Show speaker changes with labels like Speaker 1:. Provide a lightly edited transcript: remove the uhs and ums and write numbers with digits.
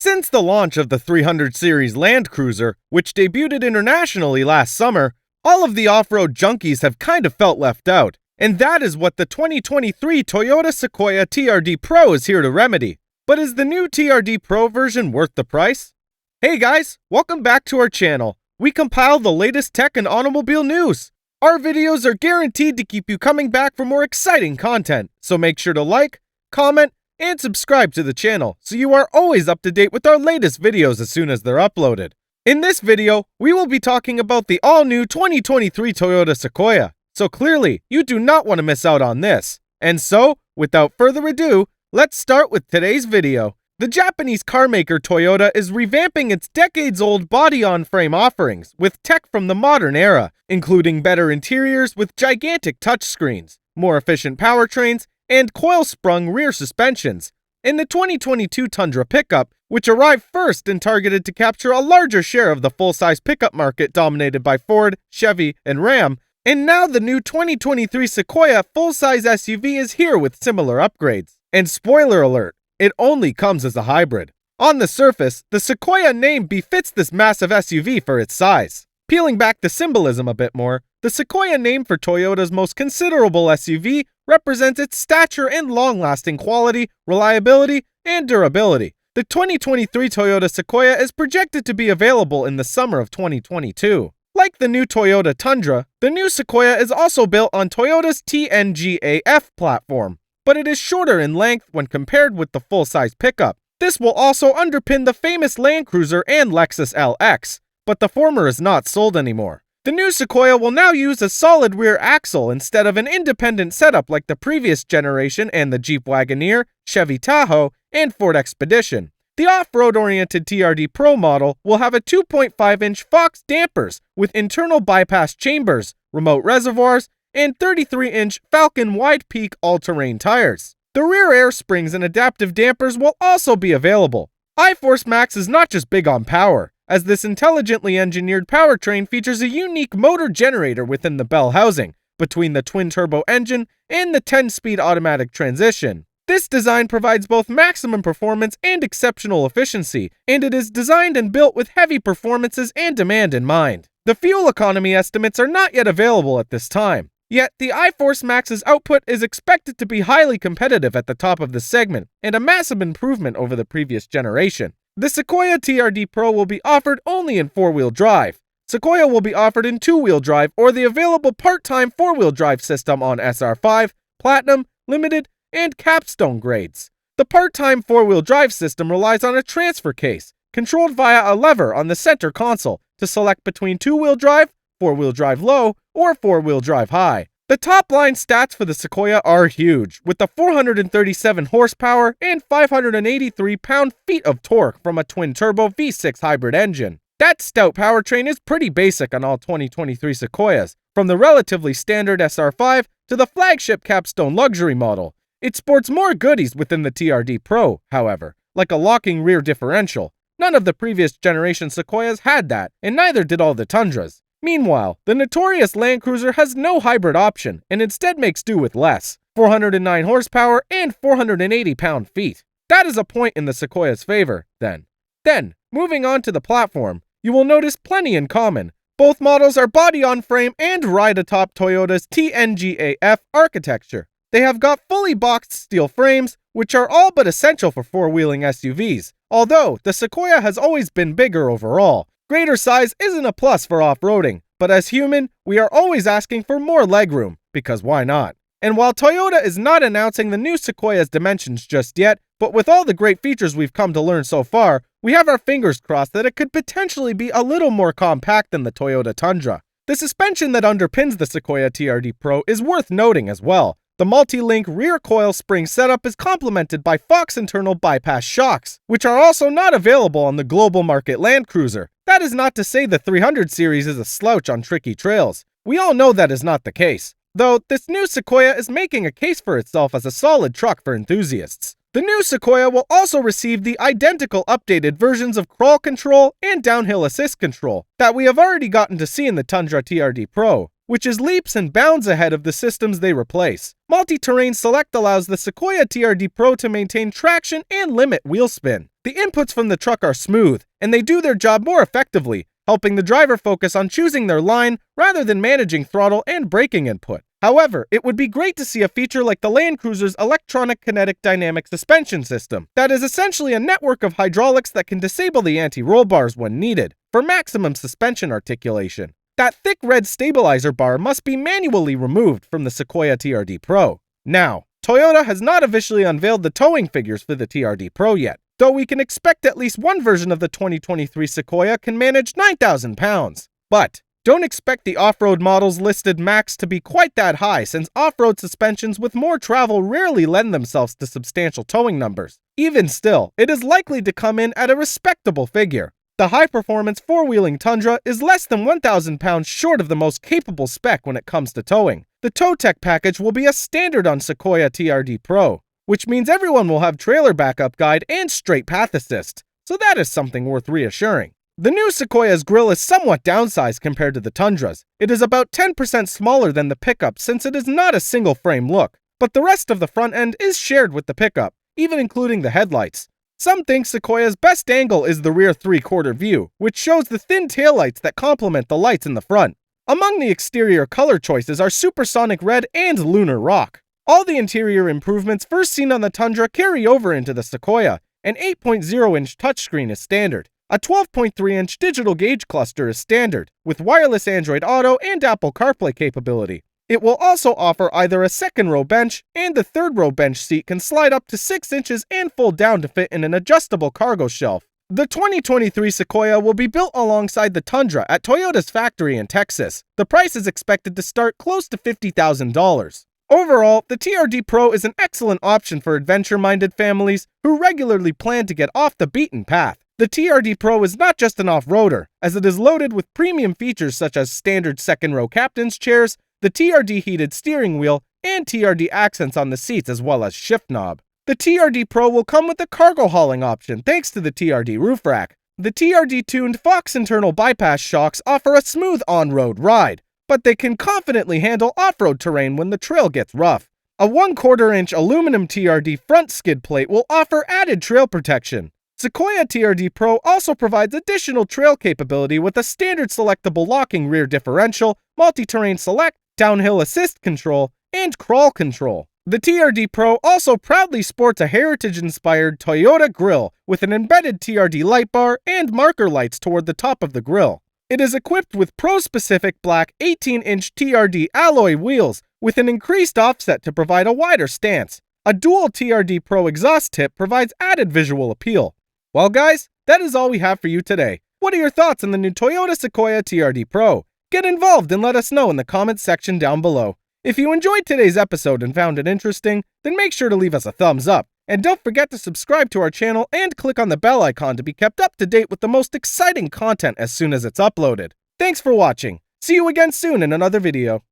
Speaker 1: Since the launch of the 300 series Land Cruiser, which debuted internationally last summer, all of the off-road junkies have kind of felt left out, and that is what the 2023 Toyota Sequoia TRD Pro is here to remedy. But is the new TRD Pro version worth the price? Hey guys, welcome back to our channel. We compile the latest tech and automobile news. Our videos are guaranteed to keep you coming back for more exciting content, so make sure to like, comment, and subscribe to the channel so you are always up to date with our latest videos as soon as they're uploaded. In this video, we will be talking about the all-new 2023 Toyota Sequoia, so clearly you do not want to miss out on this. And so, without further ado, let's start with today's video. The Japanese carmaker Toyota is revamping its decades-old body-on-frame offerings with tech from the modern era, including better interiors with gigantic touchscreens, more efficient powertrains, and coil-sprung rear suspensions. In the 2022 Tundra pickup, which arrived first and targeted to capture a larger share of the full-size pickup market dominated by Ford, Chevy, and Ram, and now the new 2023 Sequoia full-size SUV is here with similar upgrades. And spoiler alert, it only comes as a hybrid. On the surface, the Sequoia name befits this massive SUV for its size. Peeling back the symbolism a bit more, the Sequoia name for Toyota's most considerable SUV represents its stature and long-lasting quality, reliability, and durability. The 2023 Toyota Sequoia is projected to be available in the summer of 2022. Like the new Toyota Tundra, the new Sequoia is also built on Toyota's TNGA-F platform, but it is shorter in length when compared with the full-size pickup. This will also underpin the famous Land Cruiser and Lexus LX, but the former is not sold anymore. The new Sequoia will now use a solid rear axle instead of an independent setup like the previous generation and the Jeep Wagoneer, Chevy Tahoe, and Ford Expedition. The off-road-oriented TRD Pro model will have a 2.5-inch Fox dampers with internal bypass chambers, remote reservoirs, and 33-inch Falcon wide-peak all-terrain tires. The rear air springs and adaptive dampers will also be available. iForce Max is not just big on power, as this intelligently engineered powertrain features a unique motor generator within the bell housing, between the twin-turbo engine and the 10-speed automatic transmission. This design provides both maximum performance and exceptional efficiency, and it is designed and built with heavy performances and demand in mind. The fuel economy estimates are not yet available at this time, yet the iForce Max's output is expected to be highly competitive at the top of the segment, and a massive improvement over the previous generation. The Sequoia TRD Pro will be offered only in four-wheel drive. Sequoia will be offered in two-wheel drive or the available part-time four-wheel drive system on SR5, Platinum, Limited, and Capstone grades. The part-time four-wheel drive system relies on a transfer case, controlled via a lever on the center console to select between two-wheel drive, four-wheel drive low, or four-wheel drive high. The top-line stats for the Sequoia are huge, with the 437 horsepower and 583 pound-feet of torque from a twin-turbo V6 hybrid engine. That stout powertrain is pretty basic on all 2023 Sequoias, from the relatively standard SR5 to the flagship Capstone luxury model. It sports more goodies within the TRD Pro, however, like a locking rear differential. None of the previous generation Sequoias had that, and neither did all the Tundras. Meanwhile, the notorious Land Cruiser has no hybrid option and instead makes do with less, 409 horsepower and 480 pound-feet. That is a point in the Sequoia's favor, then. Moving on to the platform, you will notice plenty in common. Both models are body-on-frame and ride atop Toyota's TNGA-F architecture. They have got fully boxed steel frames, which are all but essential for four-wheeling SUVs, although the Sequoia has always been bigger overall. Greater size isn't a plus for off-roading, but as human, we are always asking for more legroom, because why not? And while Toyota is not announcing the new Sequoia's dimensions just yet, but with all the great features we've come to learn so far, we have our fingers crossed that it could potentially be a little more compact than the Toyota Tundra. The suspension that underpins the Sequoia TRD Pro is worth noting as well. The multi-link rear coil spring setup is complemented by Fox internal bypass shocks, which are also not available on the global market Land Cruiser. That is not to say the 300 series is a slouch on tricky trails. We all know that is not the case, though this new Sequoia is making a case for itself as a solid truck for enthusiasts. The new Sequoia will also receive the identical updated versions of crawl control and downhill assist control that we have already gotten to see in the Tundra TRD Pro, which is leaps and bounds ahead of the systems they replace. Multi-Terrain Select allows the Sequoia TRD Pro to maintain traction and limit wheel spin. The inputs from the truck are smooth, and they do their job more effectively, helping the driver focus on choosing their line rather than managing throttle and braking input. However, it would be great to see a feature like the Land Cruiser's electronic kinetic dynamic suspension system, that is essentially a network of hydraulics that can disable the anti-roll bars when needed, for maximum suspension articulation. That thick red stabilizer bar must be manually removed from the Sequoia TRD Pro. Now, Toyota has not officially unveiled the towing figures for the TRD Pro yet, though we can expect at least one version of the 2023 Sequoia can manage 9,000 pounds. But don't expect the off-road models listed max to be quite that high, since off-road suspensions with more travel rarely lend themselves to substantial towing numbers. Even still, it is likely to come in at a respectable figure. The high-performance four-wheeling Tundra is less than 1,000 pounds short of the most capable spec when it comes to towing. The tow tech package will be a standard on Sequoia TRD Pro, which means everyone will have trailer backup guide and straight path assist, so that is something worth reassuring. The new Sequoia's grille is somewhat downsized compared to the Tundra's. It is about 10% smaller than the pickup since it is not a single frame look, but the rest of the front end is shared with the pickup, even including the headlights. Some think Sequoia's best angle is the rear three-quarter view, which shows the thin taillights that complement the lights in the front. Among the exterior color choices are supersonic red and lunar rock. All the interior improvements first seen on the Tundra carry over into the Sequoia. An 8.0-inch touchscreen is standard. A 12.3-inch digital gauge cluster is standard, with wireless Android Auto and Apple CarPlay capability. It will also offer either a second-row bench, and the third-row bench seat can slide up to 6 inches and fold down to fit in an adjustable cargo shelf. The 2023 Sequoia will be built alongside the Tundra at Toyota's factory in Texas. The price is expected to start close to $50,000. Overall, the TRD Pro is an excellent option for adventure-minded families who regularly plan to get off the beaten path. The TRD Pro is not just an off-roader, as it is loaded with premium features such as standard second-row captain's chairs, the TRD heated steering wheel, and TRD accents on the seats as well as shift knob. The TRD Pro will come with a cargo hauling option thanks to the TRD roof rack. The TRD-tuned Fox internal bypass shocks offer a smooth on-road ride, but they can confidently handle off-road terrain when the trail gets rough. A 1/4-inch aluminum TRD front skid plate will offer added trail protection. Sequoia TRD Pro also provides additional trail capability with a standard selectable locking rear differential, multi-terrain select, downhill assist control, and crawl control. The TRD Pro also proudly sports a heritage-inspired Toyota grille with an embedded TRD light bar and marker lights toward the top of the grille. It is equipped with pro-specific black 18-inch TRD alloy wheels with an increased offset to provide a wider stance. A dual TRD Pro exhaust tip provides added visual appeal. Well guys, that is all we have for you today. What are your thoughts on the new Toyota Sequoia TRD Pro? Get involved and let us know in the comments section down below. If you enjoyed today's episode and found it interesting, then make sure to leave us a thumbs up. And don't forget to subscribe to our channel and click on the bell icon to be kept up to date with the most exciting content as soon as it's uploaded. Thanks for watching. See you again soon in another video.